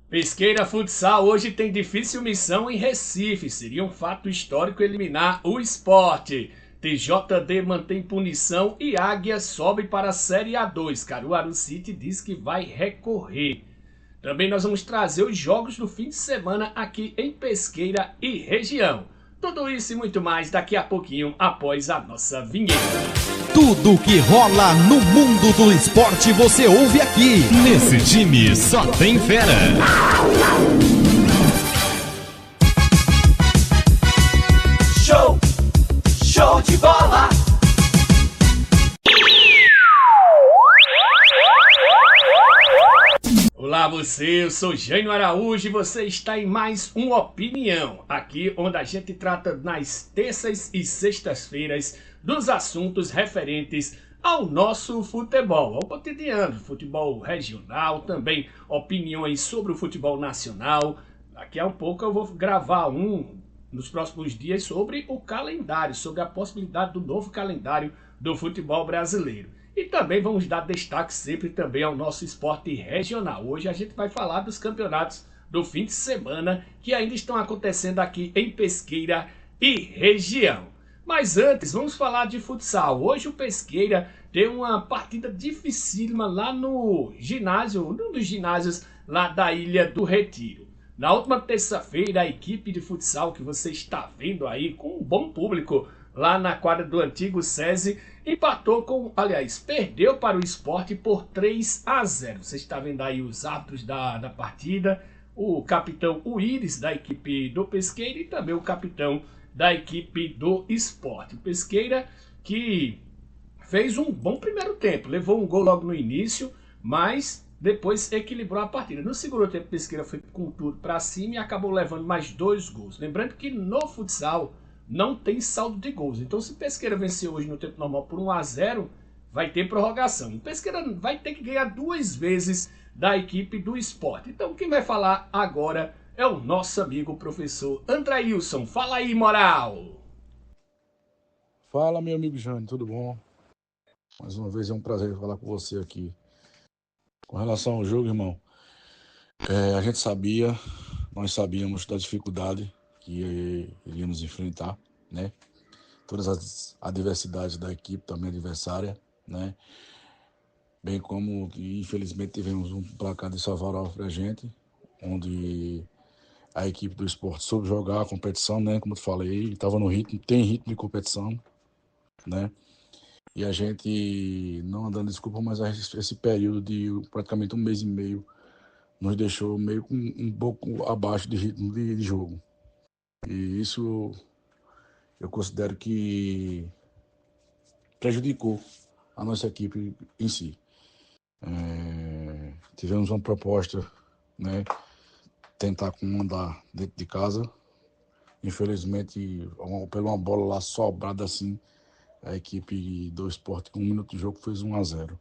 Pesqueira Futsal hoje tem difícil missão em Recife. Seria um fato histórico eliminar o Sport. TJD mantém punição e Águia sobe para a Série A2. Caruaru City diz que vai recorrer. Também nós vamos trazer os jogos do fim de semana aqui em Pesqueira e região. Tudo isso e muito mais daqui a pouquinho após a nossa vinheta. Tudo que rola no mundo do esporte você ouve aqui. Nesse time só tem fera. Show de bola! Olá você, eu sou Jânio Araújo e você está em mais uma opinião, aqui onde a gente trata nas terças e sextas-feiras dos assuntos referentes ao nosso futebol, ao cotidiano, futebol regional, também opiniões sobre o futebol nacional. Daqui a um pouco eu vou gravar nos próximos dias sobre o calendário, sobre a possibilidade do novo calendário do futebol brasileiro. E também vamos dar destaque sempre também ao nosso esporte regional. Hoje a gente vai falar dos campeonatos do fim de semana que ainda estão acontecendo aqui em Pesqueira e região. Mas antes, vamos falar de futsal. Hoje o Pesqueira tem uma partida dificílima lá no ginásio, num dos ginásios lá da Ilha do Retiro. Na última terça-feira, a equipe de futsal que você está vendo aí, com um bom público lá na quadra do antigo SESI, empatou perdeu para o Sport por 3-0. Você está vendo aí os árbitros da partida, o capitão Uíris da equipe do Pesqueira e também o capitão da equipe do Sport. O Pesqueira que fez um bom primeiro tempo, levou um gol logo no início, mas depois equilibrou a partida. No segundo tempo, o Pesqueira foi com tudo para cima e acabou levando mais 2 gols. Lembrando que no futsal não tem saldo de gols. Então, se o Pesqueira vencer hoje no tempo normal por 1-0, vai ter prorrogação. E o Pesqueira vai ter que ganhar 2 vezes da equipe do Sport. Então, quem vai falar agora é o nosso amigo professor Andrailson. Fala aí, moral! Fala, meu amigo Jânio, tudo bom? Mais uma vez é um prazer falar com você aqui. Com relação ao jogo, irmão, a gente nós sabíamos da dificuldade que iríamos enfrentar, né? Todas as adversidades da equipe, também adversária, né? Bem como, infelizmente, tivemos um placar desfavorável pra gente, onde a equipe do Sport soube jogar a competição, né? Como eu te falei, estava no ritmo, tem ritmo de competição, né? E a gente, não dando desculpa, mas esse período de praticamente 1 mês e meio nos deixou meio com um pouco abaixo de ritmo de jogo. E isso eu considero que prejudicou a nossa equipe em si. Tivemos uma proposta, né, tentar comandar dentro de casa. Infelizmente, pela uma bola lá sobrada assim, a equipe do Sport com 1 minuto de jogo fez 1-0.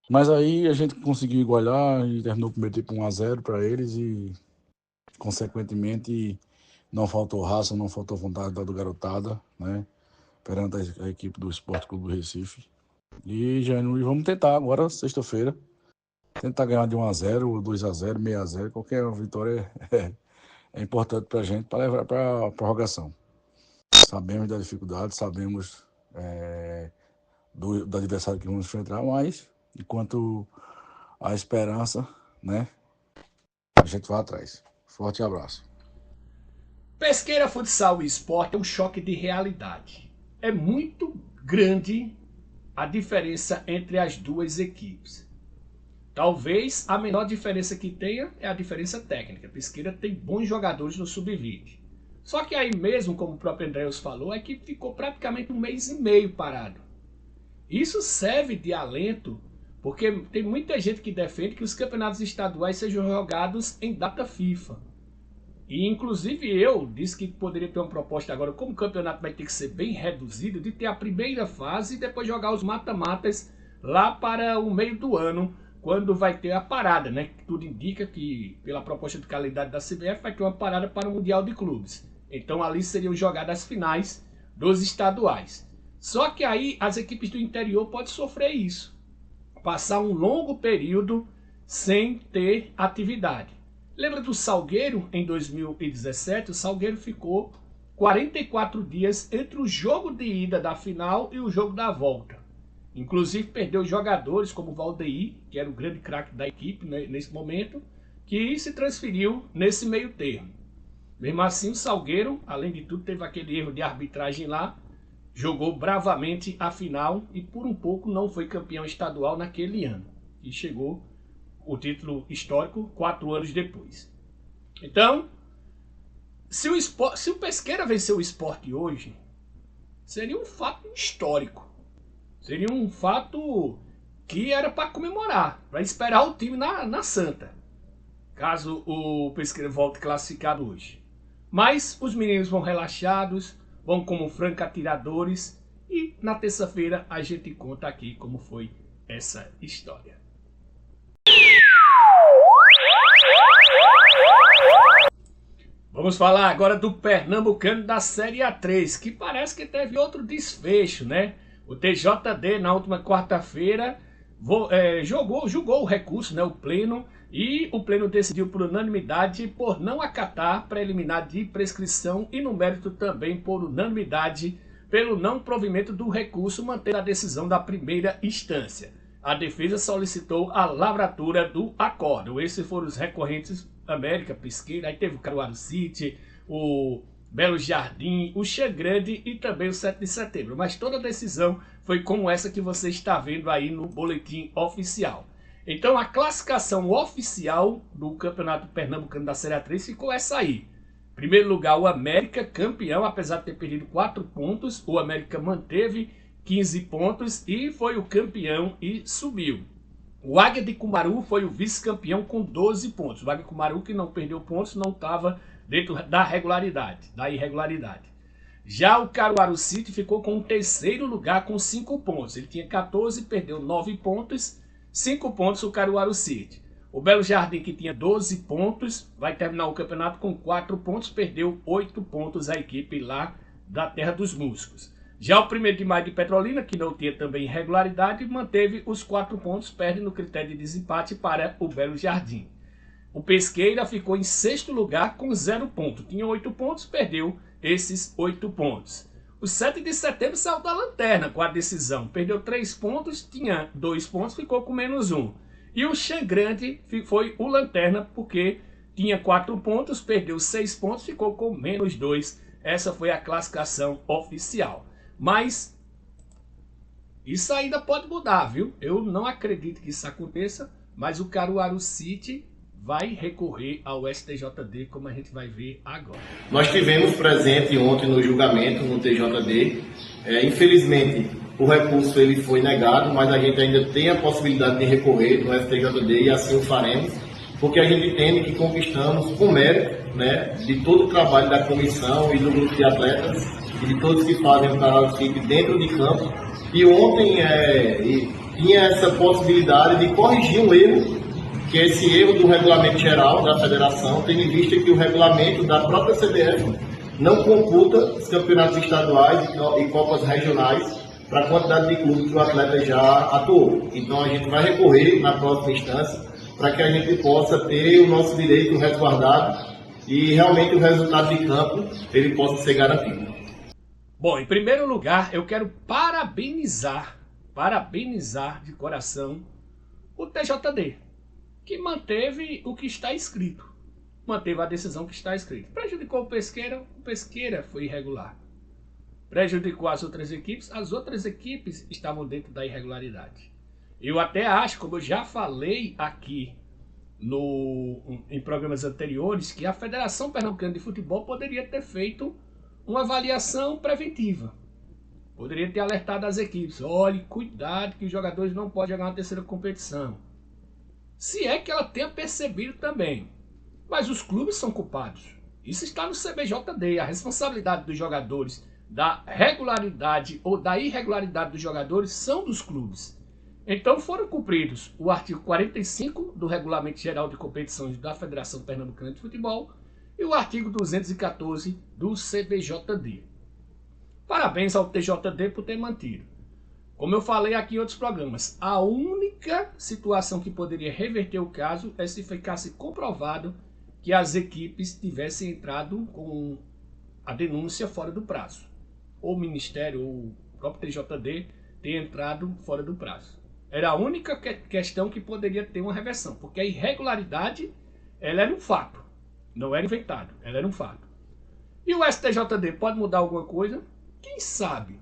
Mas aí a gente conseguiu igualar e terminou o primeiro tempo 1-0 para eles e, consequentemente, não faltou raça, não faltou vontade da garotada, né? Perante a equipe do Sport Clube do Recife. E vamos tentar agora, sexta-feira, tentar ganhar de 1-0, 2-0, 6-0, qualquer vitória é importante pra gente para levar para a prorrogação. Sabemos da dificuldade, sabemos do adversário que vamos enfrentar, mas enquanto a esperança, né, a gente vai atrás. Forte abraço. Pesqueira, futsal e esporte é um choque de realidade. É muito grande a diferença entre as duas equipes. Talvez a menor diferença que tenha é a diferença técnica. Pesqueira tem bons jogadores no sub-20. Só que aí mesmo, como o próprio Andréus falou, a equipe ficou praticamente 1 mês e meio parado. Isso serve de alento, porque tem muita gente que defende que os campeonatos estaduais sejam jogados em data FIFA. E inclusive eu disse que poderia ter uma proposta agora, como o campeonato vai ter que ser bem reduzido, de ter a primeira fase e depois jogar os mata-matas lá para o meio do ano, quando vai ter a parada, né? Tudo indica que, pela proposta de calendário da CBF, vai ter uma parada para o Mundial de Clubes. Então ali seriam jogadas as finais dos estaduais. Só que aí as equipes do interior podem sofrer isso. Passar um longo período sem ter atividade. Lembra do Salgueiro em 2017? O Salgueiro ficou 44 dias entre o jogo de ida da final e o jogo da volta. Inclusive perdeu jogadores como o Valdeir, que era o grande craque da equipe, né, nesse momento, que se transferiu nesse meio termo. Mesmo assim, o Salgueiro, além de tudo, teve aquele erro de arbitragem lá, jogou bravamente a final e por um pouco não foi campeão estadual naquele ano. E chegou o título histórico 4 anos depois. Então, se o Pesqueira vencer o Sport hoje, seria um fato histórico. Seria um fato que era para comemorar, para esperar o time na Santa, caso o Pesqueira volte classificado hoje. Mas os meninos vão relaxados, vão como franca atiradores e na terça-feira a gente conta aqui como foi essa história. Vamos falar agora do Pernambucano da Série A3, que parece que teve outro desfecho, né? O TJD na última quarta-feira julgou o recurso, né, o Pleno, e o Pleno decidiu por unanimidade por não acatar preliminar de prescrição e no mérito também por unanimidade pelo não provimento do recurso manter a decisão da primeira instância. A defesa solicitou a lavratura do acórdão. Esses foram os recorrentes América, Pesqueira, aí teve o Caruaru City, o Belo Jardim, o Xangrande e também o 7 de setembro. Mas toda a decisão foi como essa que você está vendo aí no boletim oficial. Então a classificação oficial do Campeonato Pernambucano da Série A3 ficou essa aí. Em primeiro lugar, o América, campeão, apesar de ter perdido 4 pontos, o América manteve 15 pontos e foi o campeão e subiu. O Águia de Cumaru foi o vice-campeão com 12 pontos. O Águia de Cumaru, que não perdeu pontos, não estava dentro da irregularidade. Já o Caruaru City ficou com o terceiro lugar com 5 pontos. Ele tinha 14, perdeu 9 pontos, 5 pontos o Caruaru City. O Belo Jardim, que tinha 12 pontos, vai terminar o campeonato com 4 pontos, perdeu 8 pontos a equipe lá da Terra dos Músicos. Já o 1º de Maio de Petrolina, que não tinha também irregularidade, manteve os 4 pontos, perde no critério de desempate para o Belo Jardim. O Pesqueira ficou em sexto lugar com 0 pontos. Tinha 8 pontos, perdeu esses 8 pontos. O 7 de setembro saiu da lanterna com a decisão. Perdeu 3 pontos, tinha 2 pontos, ficou com menos 1. E o Xangrande foi o lanterna porque tinha 4 pontos, perdeu 6 pontos, ficou com menos 2. Essa foi a classificação oficial. Mas isso ainda pode mudar, viu? Eu não acredito que isso aconteça, mas o Caruaru City vai recorrer ao STJD, como a gente vai ver agora. Nós tivemos presente ontem no julgamento no TJD. Infelizmente, o recurso ele foi negado, mas a gente ainda tem a possibilidade de recorrer no STJD e assim o faremos, porque a gente entende que conquistamos com mérito, né, de todo o trabalho da comissão e do grupo de atletas e de todos que fazem o Caruaru City dentro de campo. E ontem tinha essa possibilidade de corrigir um erro, que é esse erro do regulamento geral da federação, tendo em vista que o regulamento da própria CBF não computa os campeonatos estaduais e copas regionais para a quantidade de clubes que o atleta já atuou. Então a gente vai recorrer na próxima instância para que a gente possa ter o nosso direito resguardado e realmente o resultado de campo ele possa ser garantido. Bom, em primeiro lugar, eu quero parabenizar de coração o TJD, que manteve o que está escrito, manteve a decisão que está escrita. Prejudicou o Pesqueira foi irregular. Prejudicou as outras equipes estavam dentro da irregularidade. Eu até acho, como eu já falei aqui em programas anteriores, que a Federação Pernambucana de Futebol poderia ter feito uma avaliação preventiva. Poderia ter alertado as equipes: olhe, cuidado que os jogadores não podem jogar uma terceira competição. Se é que ela tenha percebido também. Mas os clubes são culpados. Isso está no CBJD. A responsabilidade dos jogadores, da regularidade ou da irregularidade dos jogadores são dos clubes. Então foram cumpridos o artigo 45 do Regulamento Geral de Competições da Federação Pernambucana de Futebol e o artigo 214 do CBJD. Parabéns ao TJD por ter mantido. Como eu falei aqui em outros programas, a única situação que poderia reverter o caso é se ficasse comprovado que as equipes tivessem entrado com a denúncia fora do prazo. Ou o Ministério, ou o próprio TJD ter entrado fora do prazo. Era a única questão que poderia ter uma reversão, porque a irregularidade, ela era um fato, não era inventado, ela era um fato. E o STJD pode mudar alguma coisa? Quem sabe?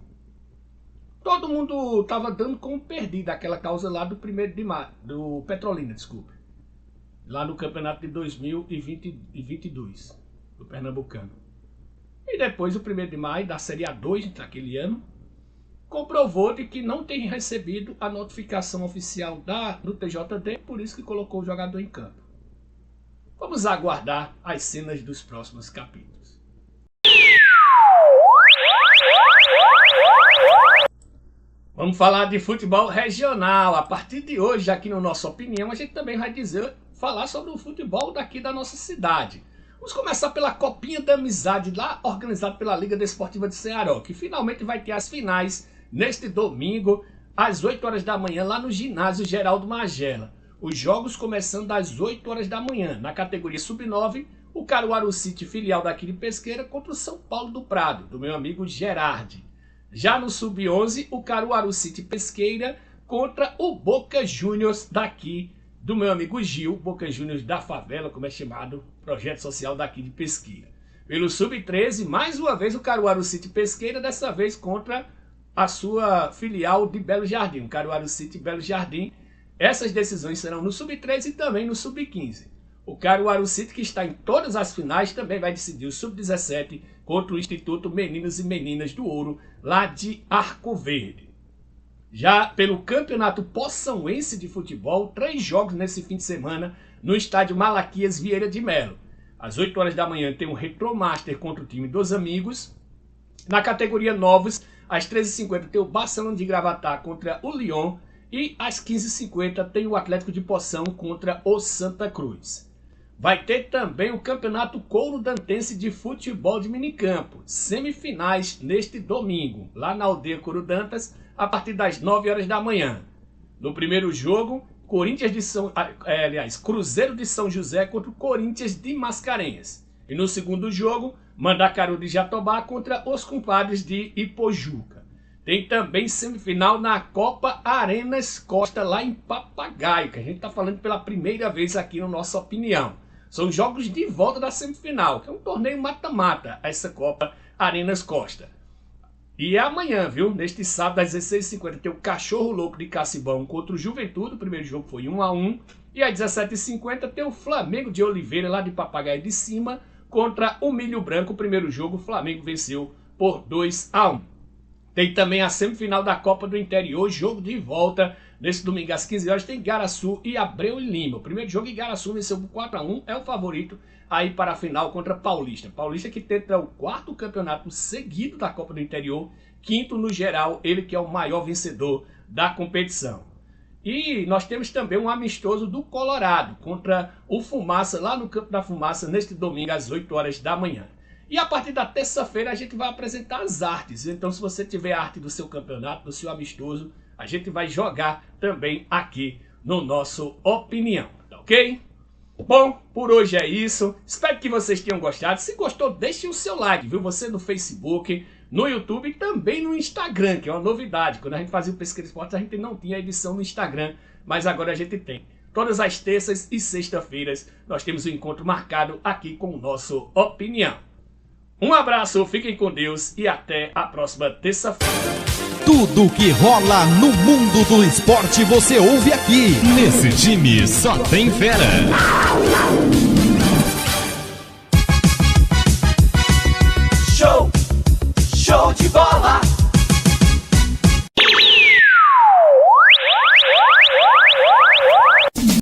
Todo mundo estava dando como perdida aquela causa lá do 1º de maio, do Petrolina, desculpe. Lá no campeonato de 2022, do Pernambucano. E depois o 1º de maio da Série A2 daquele ano, comprovou de que não tem recebido a notificação oficial do TJD, por isso que colocou o jogador em campo. Vamos aguardar as cenas dos próximos capítulos. Vamos falar de futebol regional. A partir de hoje, aqui no Nossa Opinião, a gente também vai falar sobre o futebol daqui da nossa cidade. Vamos começar pela Copinha da Amizade, lá organizado pela Liga Desportiva de Ceará, que finalmente vai ter as finais neste domingo, às 8 horas da manhã, lá no ginásio Geraldo Magela. Os jogos começando às 8 horas da manhã. Na categoria Sub-9, o Caruaru City, filial daqui de Pesqueira, contra o São Paulo do Prado, do meu amigo Gerardi. Já no Sub-11, o Caruaru City Pesqueira contra o Boca Juniors daqui do meu amigo Gil, Boca Juniors da Favela, como é chamado, projeto social daqui de Pesqueira. Pelo Sub-13, mais uma vez o Caruaru City Pesqueira, dessa vez contra a sua filial de Belo Jardim, o Caruaru City Belo Jardim. Essas decisões serão no Sub-13 e também no Sub-15. O Caruaru City, que está em todas as finais, também vai decidir o Sub-17 contra o Instituto Meninos e Meninas do Ouro, lá de Arco Verde. Já pelo Campeonato Poçãoense de Futebol, 3 jogos nesse fim de semana no estádio Malaquias Vieira de Melo. Às 8 horas da manhã tem o Retromaster contra o time dos Amigos. Na categoria Novos, às 13h50 tem o Barcelona de Gravatá contra o Lyon. E às 15h50 tem o Atlético de Poção contra o Santa Cruz. Vai ter também o Campeonato Couro Dantense de Futebol de Minicampo. Semifinais neste domingo, lá na aldeia Couro Dantas, a partir das 9 horas da manhã. No primeiro jogo, Cruzeiro de São José contra o Corinthians de Mascarenhas. E no segundo jogo, Mandacaru de Jatobá contra os compadres de Ipojuca. Tem também semifinal na Copa Arenas Costa, lá em Papagaio, que a gente está falando pela primeira vez aqui no Nossa Opinião. São jogos de volta da semifinal, que é um torneio mata-mata, essa Copa Arenas Costa. E é amanhã, viu? Neste sábado, às 16h50, tem o Cachorro Louco de Cacibão contra o Juventude. O primeiro jogo foi 1-1. E às 17h50 tem o Flamengo de Oliveira, lá de Papagaio de Cima, contra o Milho Branco. O primeiro jogo, o Flamengo venceu por 2-1. Tem também a semifinal da Copa do Interior, jogo de volta. Nesse domingo às 15 horas tem Igaraçu e Abreu e Lima. O primeiro jogo, Igaraçu venceu por 4-1, é o favorito aí para a final contra Paulista. Paulista que tenta o 4º campeonato seguido da Copa do Interior, 5º no geral, ele que é o maior vencedor da competição. E nós temos também um amistoso do Colorado contra o Fumaça, lá no Campo da Fumaça, neste domingo às 8 horas da manhã. E a partir da terça-feira a gente vai apresentar as artes. Então, se você tiver arte do seu campeonato, do seu amistoso, a gente vai jogar também aqui no Nosso Opinião, tá ok? Bom, por hoje é isso. Espero que vocês tenham gostado. Se gostou, deixe o seu like, viu? Você no Facebook, no YouTube e também no Instagram, que é uma novidade. Quando a gente fazia o Pesqueira Esportes, a gente não tinha edição no Instagram, mas agora a gente tem. Todas as terças e sexta-feiras nós temos um encontro marcado aqui com o Nosso Opinião. Um abraço, fiquem com Deus e até a próxima terça-feira. Tudo que rola no mundo do esporte você ouve aqui. Nesse time só tem fera. Show de bola.